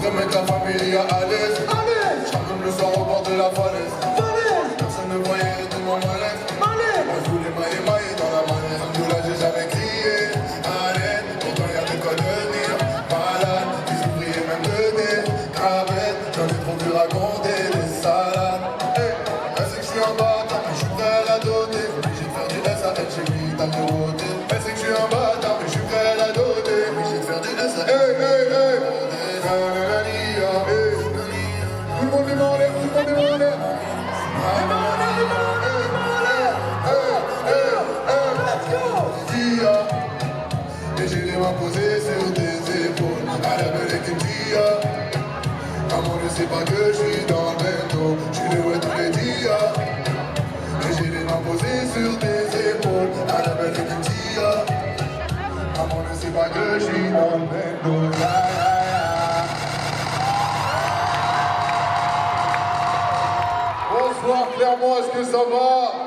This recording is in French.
te mettre la famille à l'aise. Je ramène le soir au bord de la falaise. Personne ne voyait de mon malaise. Moi je voulais mailler dans la malaise. Nous là j'ai jamais crié à l'aide. Pourtant y'a de quoi devenir malade. Des ouvriers même de des cravettes. J'en ai trop vu raconter des salades. Elle sait que je suis un bâtard mais je suis prêt à la doter. Obligé de faire du SAL chez lui t'as numéroté. Elle sait que je suis un bâtard mais je suis prêt à la doter. Obligé de faire du SAL. Tout le monde demandait, tout le monde demandait. Et j'ai les mains posées sur tes épaules. À la belle et qui me dit maman ne sait pas que je suis dans le bento. Je suis le ouais tous les dias. Et j'ai les mains posées sur tes épaules. À la belle et qui me dit maman ne sait pas que je suis dans le bento. Bonsoir Clermont, est-ce que ça va?